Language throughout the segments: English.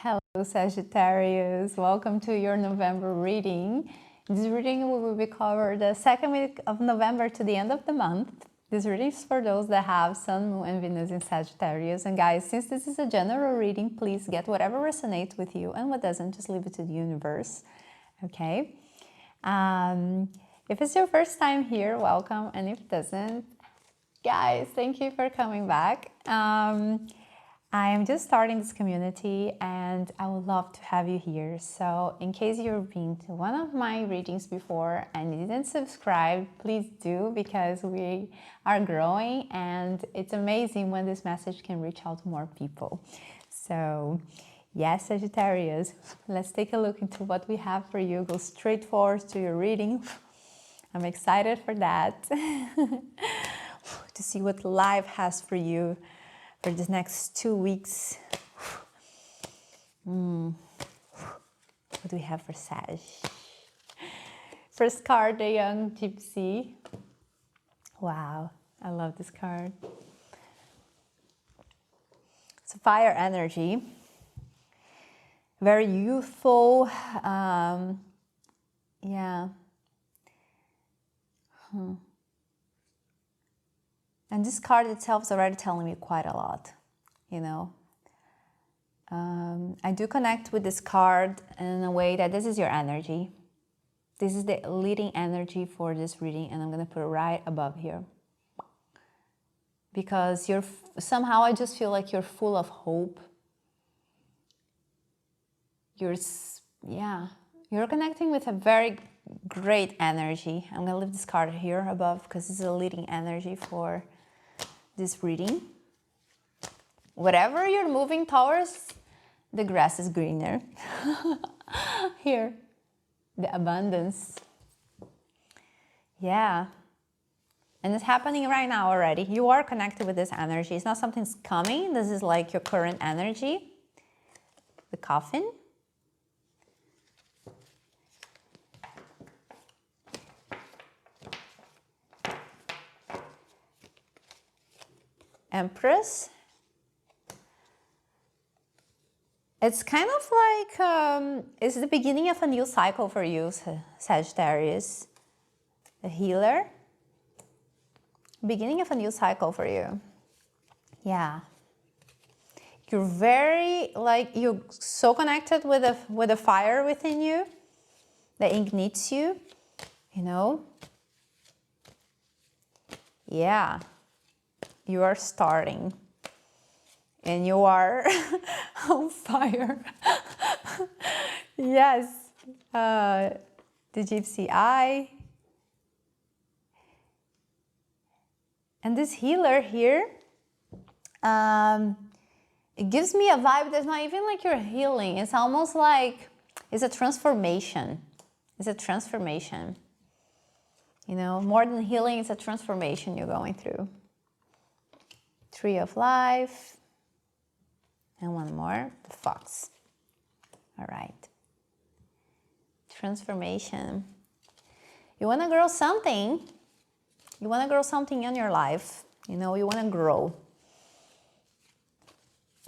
Hello Sagittarius, welcome to your November reading. This reading will be covered the second week of November to the end of the month. This reading is for those that have Sun, Moon and Venus in Sagittarius. And guys, since this is a general reading, please get whatever resonates with you, and what doesn't, just leave it to the universe. Okay? If it's your first time here, welcome. And if it doesn't, guys, thank you for coming back. I am just starting this community and I would love to have you here. So in case you've been to one of my readings before and you didn't subscribe, please do, because we are growing and it's amazing when this message can reach out to more people. So yes, Sagittarius, let's take a look into what we have for you. Go straight forward to your reading. I'm excited for that. To see what life has for you for the next 2 weeks. What do we have for Sag? First card, the Young Gypsy. Wow, I love this card. It's a fire energy. Very youthful. Yeah. And this card itself is already telling me quite a lot, you know. I do connect with this card in a way that this is your energy. This is the leading energy for this reading, and I'm going to put it right above here. Because somehow I just feel like you're full of hope. You're connecting with a very great energy. I'm going to leave this card here above because this is a leading energy for this reading. Whatever you're moving towards, the grass is greener. Here, the abundance. Yeah. And it's happening right now already. You are connected with this energy. It's not something's coming. This is like your current energy. The coffin. Empress. It's kind of like, it's the beginning of a new cycle for you, Sagittarius. The Healer. Beginning of a new cycle for you. Yeah. You're very, you're so connected with the fire within you that ignites you, you know. Yeah. You are starting and you are on fire. Yes. The Gypsy Eye. And this Healer here, it gives me a vibe that's not even like you're healing. It's almost like it's a transformation. It's a transformation. You know, more than healing, it's a transformation you're going through. Tree of Life. And one more, the Fox. All right. Transformation. You want to grow something. You want to grow something in your life. You know, you want to grow.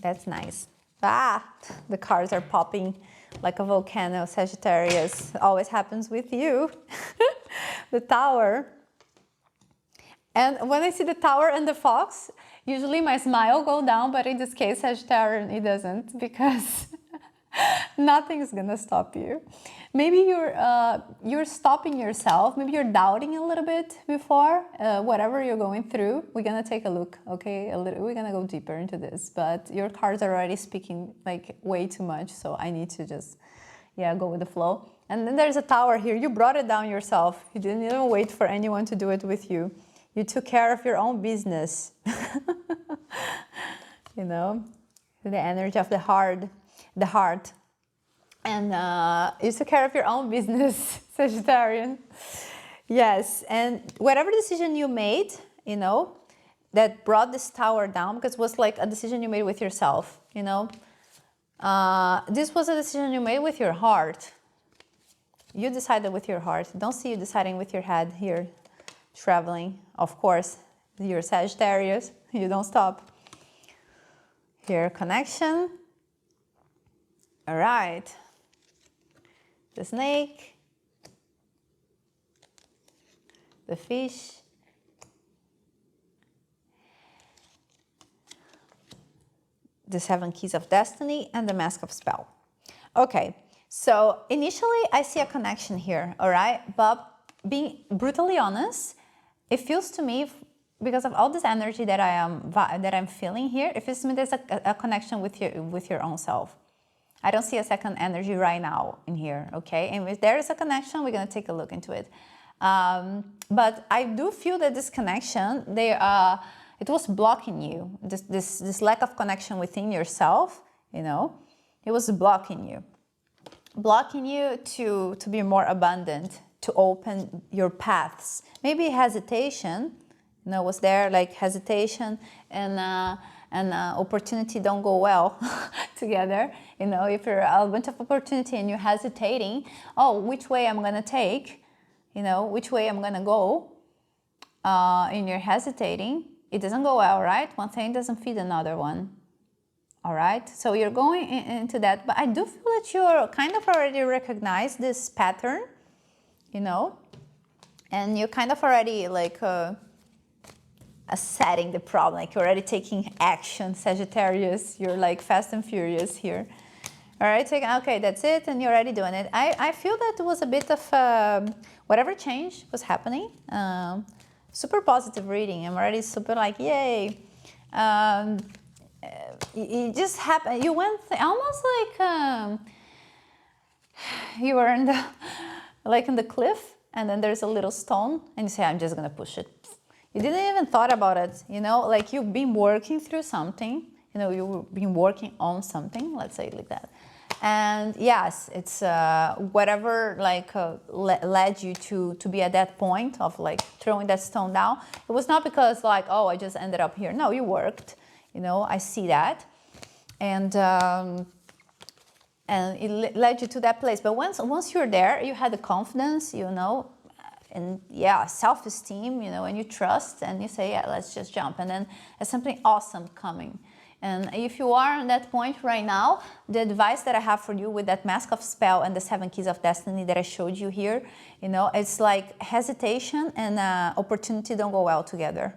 That's nice. Ah, the cards are popping like a volcano, Sagittarius. Always happens with you. The Tower. And when I see the Tower and the Fox, usually my smile goes down, but in this case, Sagittarius, it doesn't, because nothing is gonna stop you. Maybe you're stopping yourself. Maybe you're doubting a little bit before whatever you're going through. We're gonna take a look, okay? We're gonna go deeper into this, but your cards are already speaking like way too much, so I need to just, go with the flow. And then there's a Tower here. You brought it down yourself. You didn't even wait for anyone to do it with you. You took care of your own business. You know, the energy of the heart. And you took care of your own business, Sagittarian. Yes, and whatever decision you made, you know, that brought this Tower down, because it was like a decision you made with yourself, you know. This was a decision you made with your heart. You decided with your heart. Don't see you deciding with your head here. Traveling, of course, you're Sagittarius, you don't stop. Here, connection, All right. The snake, the fish, the 7 keys of destiny, and the mask of spell. Okay, so initially I see a connection here, all right? But being brutally honest, it feels to me, because of all this energy that I'm feeling here, it feels to me there's a connection with your own self. I don't see a second energy right now in here, okay? And if there is a connection, we're gonna take a look into it. But I do feel that this connection, it was blocking you. This lack of connection within yourself, you know, it was blocking you to be more abundant, to open your paths. Maybe hesitation, you know, was there, like hesitation and opportunity don't go well together. You know, if you're a bunch of opportunity and you're hesitating, oh, which way I'm gonna take, you know, which way I'm gonna go, and you're hesitating, it doesn't go well, right? One thing doesn't feed another one, all right? So you're going into that, but I do feel that you're kind of already recognize this pattern, you know, and you're kind of already like setting the problem, like you're already taking action, Sagittarius. You're like fast and furious here. All right, so, okay, that's it, and you're already doing it. I feel that it was a bit of whatever change was happening. Super positive reading. I'm already super like, yay. It just happened. You went almost like you were in the like in the cliff, and then there's a little stone, and you say, I'm just gonna push it. You didn't even thought about it, you know, like you've been working through something, you know, you've been working on something, let's say it like that. And yes, it's whatever like led you to be at that point of like throwing that stone down. It was not because like, oh, I just ended up here. No, you worked, you know, I see that. And it led you to that place. But once you're there, you had the confidence, you know, and yeah, self-esteem, you know, and you trust, and you say, yeah, let's just jump. And then there's something awesome coming. And if you are on that point right now, the advice that I have for you with that mask of spell and the 7 keys of destiny that I showed you here, you know, it's like hesitation and opportunity don't go well together.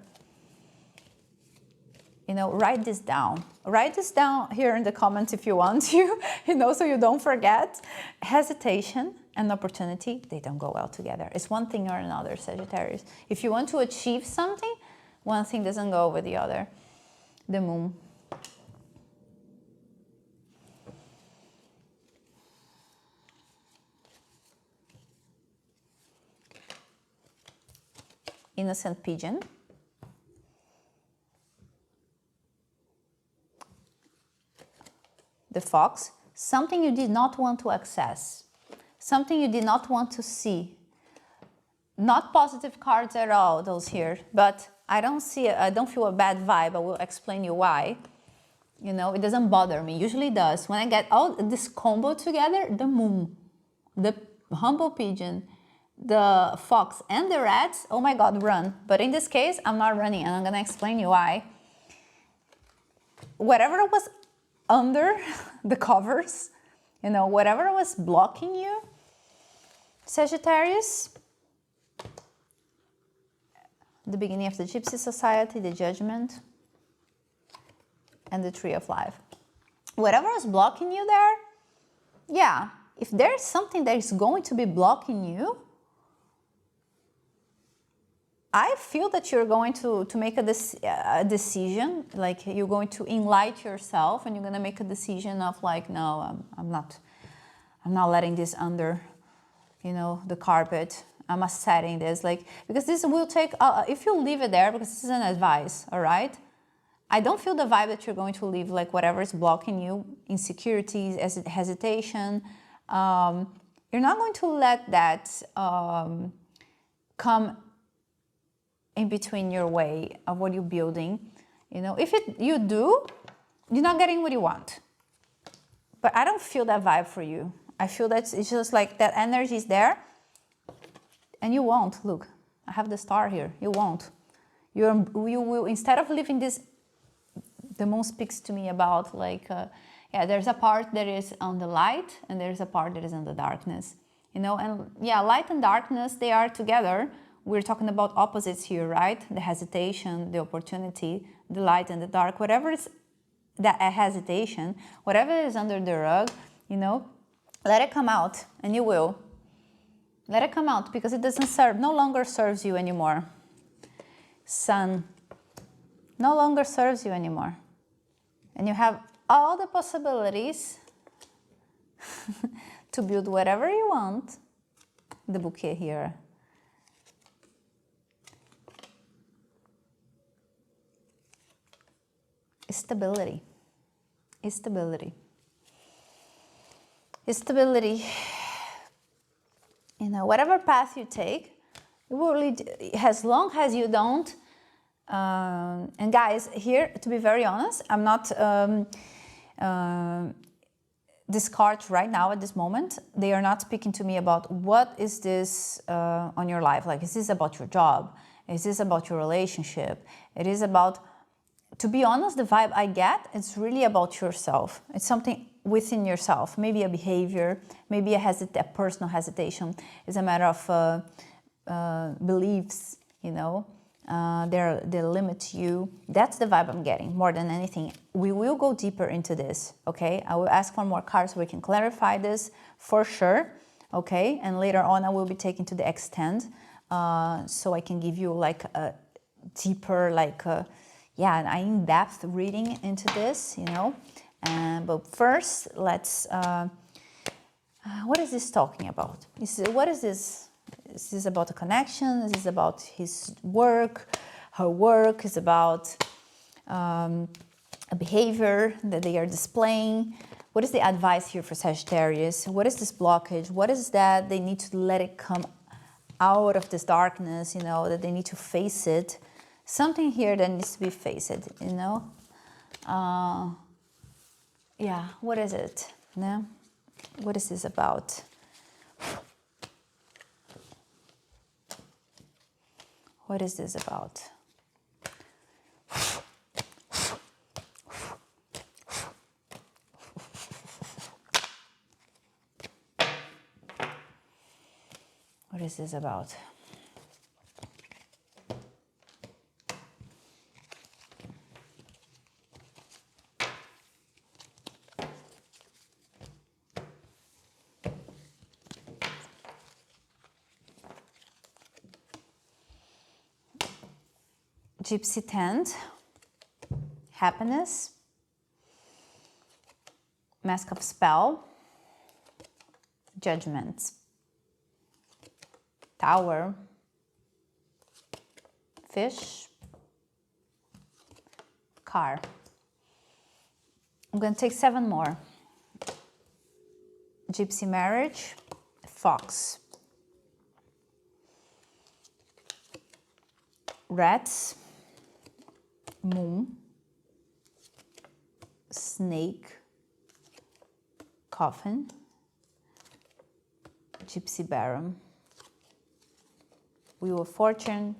You know, write this down. Write this down here in the comments if you want to, you know, so you don't forget. Hesitation and opportunity, they don't go well together. It's one thing or another, Sagittarius. If you want to achieve something, one thing doesn't go with the other. The moon. Innocent pigeon. The fox, something you did not want to access, something you did not want to see. Not positive cards at all, those here, but I don't feel a bad vibe. I will explain you why. You know, it doesn't bother me, usually does. When I get all this combo together, the moon, the humble pigeon, the fox, and the rats, oh my God, run. But in this case, I'm not running, and I'm gonna explain you why. Whatever was under the covers, you know, whatever was blocking you, Sagittarius, the beginning of the Gypsy Society, the Judgment, and the Tree of Life. Whatever is blocking you there, yeah, if there's something that is going to be blocking you, I feel that you're going to make a decision, like you're going to enlighten yourself, and you're going to make a decision of like, no, I'm not letting this under, you know, the carpet. I'm accepting this, like, because this will take, if you leave it there, because this is an advice, all right? I don't feel the vibe that you're going to leave, like whatever is blocking you, insecurities, hesitation. You're not going to let that come in between your way of what you're building. You know, if you do, you're not getting what you want. But I don't feel that vibe for you. I feel that it's just like that energy is there, and you won't. Look, I have the star here. You won't. You will, instead of living this, the moon speaks to me about like, Yeah, there's a part that is on the light and there's a part that is in the darkness, you know. And yeah, light and darkness, they are together. We're talking about opposites here, right? The hesitation, the opportunity, the light and the dark, whatever is that hesitation, whatever is under the rug, you know, let it come out, and you will. Let it come out, because it doesn't serve, no longer serves you anymore. Sun no longer serves you anymore. And you have all the possibilities to build whatever you want. The bouquet here. Stability. Stability. Stability. You know, whatever path you take, it will lead, as long as you don't. And guys, here, to be very honest, I'm not these cards right now at this moment, they are not speaking to me about what is this on your life. Like, is this about your job? Is this about your relationship? It is about, to be honest, the vibe I get, it's really about yourself. It's something within yourself, maybe a behavior, maybe a personal hesitation. It's a matter of beliefs, you know. They limit you. That's the vibe I'm getting more than anything. We will go deeper into this, okay? I will ask for more cards so we can clarify this for sure, okay? And later on I will be taking to the extent so I can give you like a deeper, like yeah, an in-depth reading into this, you know. But first, let's what is this talking about? What is this? Is this about a connection? Is this about his work, her work? Is about a behavior that they are displaying? What is the advice here for Sagittarius? What is this blockage? What is that they need to let it come out of this darkness, you know, that they need to face it? Something here that needs to be faced, you know? Yeah, what is it? No? What is this about? What is this about? What is this about? Gypsy tent, happiness, mask of spell, judgment, tower, fish, car. I'm going to take 7 more. Gypsy marriage, fox, rats, moon, snake, coffin, gypsy baron, wheel of fortune,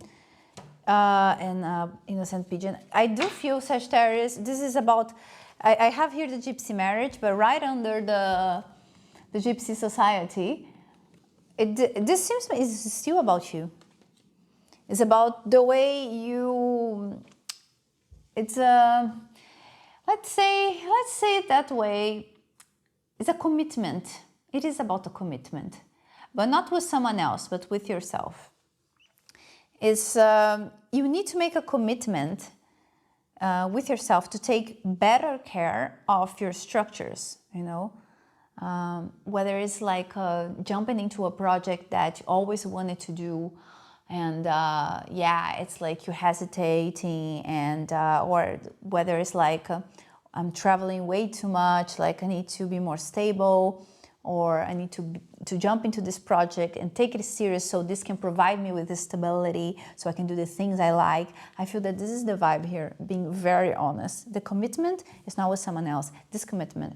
and innocent pigeon. I do feel, Sagittarius, this is about, I have here the gypsy marriage, but right under the gypsy society, this seems to me is still about you. It's about the way you, it's a, let's say it that way, it's a commitment. It is about a commitment, but not with someone else, but with yourself. It's, you need to make a commitment with yourself to take better care of your structures, you know, whether it's like jumping into a project that you always wanted to do, and yeah, it's like you're hesitating, and or whether it's like I'm traveling way too much, like I need to be more stable, or I need to jump into this project and take it serious so this can provide me with this stability so I can do the things I like. I feel that this is the vibe here, being very honest. The commitment is not with someone else. This commitment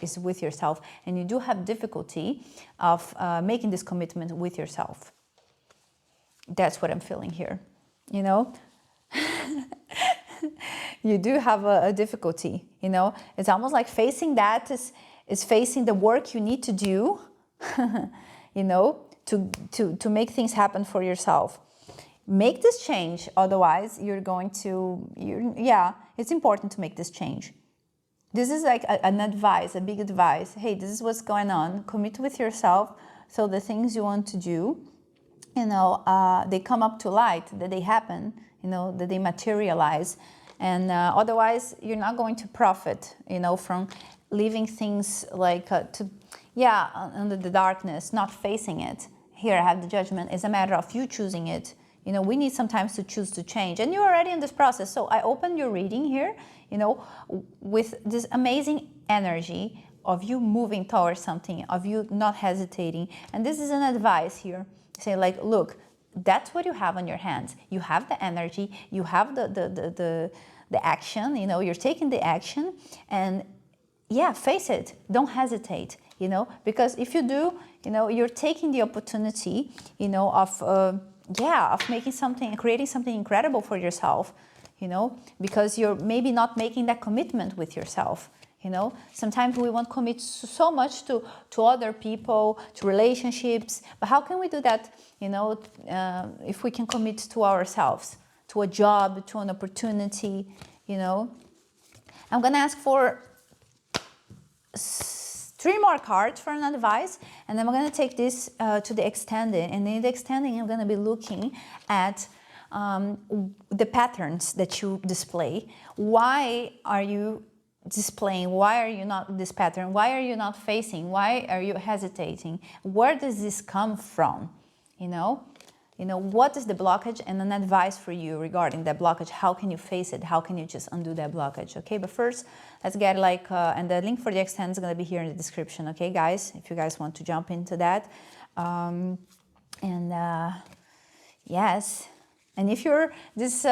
is with yourself, and you do have difficulty of making this commitment with yourself. That's what I'm feeling here, you know? you do have a difficulty, you know. It's almost like facing that is facing the work you need to do, you know, to make things happen for yourself. Make this change, otherwise you're going to, yeah, it's important to make this change. This is like an advice, a big advice. Hey, this is what's going on. Commit with yourself, so the things you want to do, you know, they come up to light, that they happen, you know, that they materialize. And otherwise, you're not going to profit, you know, from leaving things like, under the darkness, not facing it. Here I have the judgment. It's a matter of you choosing it. You know, we need sometimes to choose to change. And you're already in this process. So I opened your reading here, you know, with this amazing energy of you moving towards something, of you not hesitating. And this is an advice here. Say like, look, that's what you have on your hands. You have the energy, you have the action, you know, you're taking the action, and yeah, face it. Don't hesitate, you know, because if you do, you know, you're taking the opportunity, you know, of making something, creating something incredible for yourself, you know, because you're maybe not making that commitment with yourself. You know, sometimes we want to commit so much to other people, to relationships, but how can we do that, you know, if we can commit to ourselves, to a job, to an opportunity, you know? I'm going to ask for 3 more cards for an advice, and then I'm going to take this to the extended, and in the extending I'm going to be looking at the patterns that you display. Why are you displaying? Why are you not this pattern? Why are you not facing? Why are you hesitating? Where does this come from? You know, what is the blockage, and an advice for you regarding that blockage. How can you face it? How can you just undo that blockage? Okay, but first let's get like and the link for the extend is going to be here in the description. Okay guys, if you guys want to jump into that, yes, and if you're this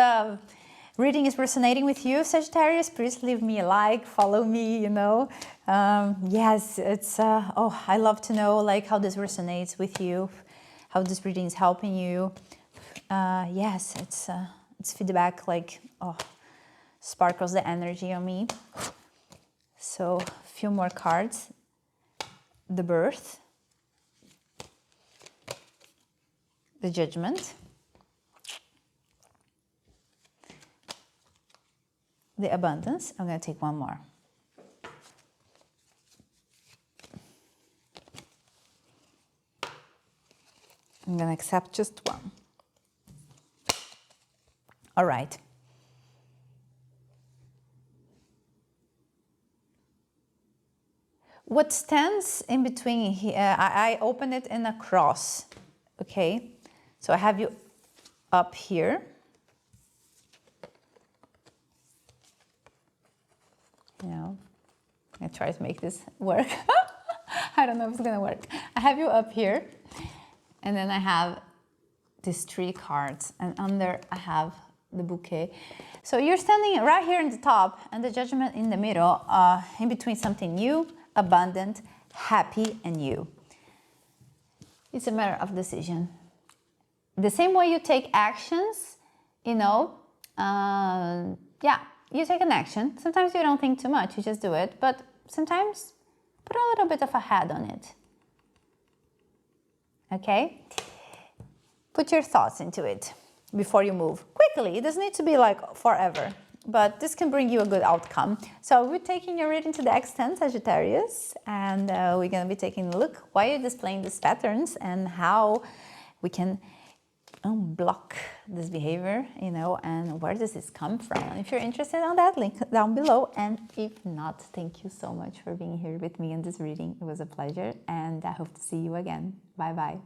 reading is resonating with you, Sagittarius, please leave me a like, follow me, you know. Yes, it's, I love to know like how this resonates with you, how this reading is helping you. Yes, it's feedback, like, sparkles the energy on me. So, a few more cards. The Birth, the Judgment, the Abundance. I'm going to take one more. I'm going to accept just one. All right. What stands in between here, I open it in a cross, okay? So I have you up here. You know, I'm gonna try to make this work. I don't know if it's gonna work. I have you up here, and then I have these 3 cards, and under I have the bouquet. So you're standing right here in the top, and the Judgment in the middle, in between something new, abundant, happy, and you. It's a matter of decision. The same way you take actions, you know, you take an action. Sometimes you don't think too much, you just do it. But sometimes put a little bit of a head on it. Okay? Put your thoughts into it before you move. Quickly, it doesn't need to be like forever, but this can bring you a good outcome. So we're taking your reading to the extent, Sagittarius, and we're going to be taking a look why you're displaying these patterns and how we can block this behavior, you know, and where does this come from. And if you're interested on that, link down below. And if not, thank you so much for being here with me in this reading. It was a pleasure, and I hope to see you again. Bye bye.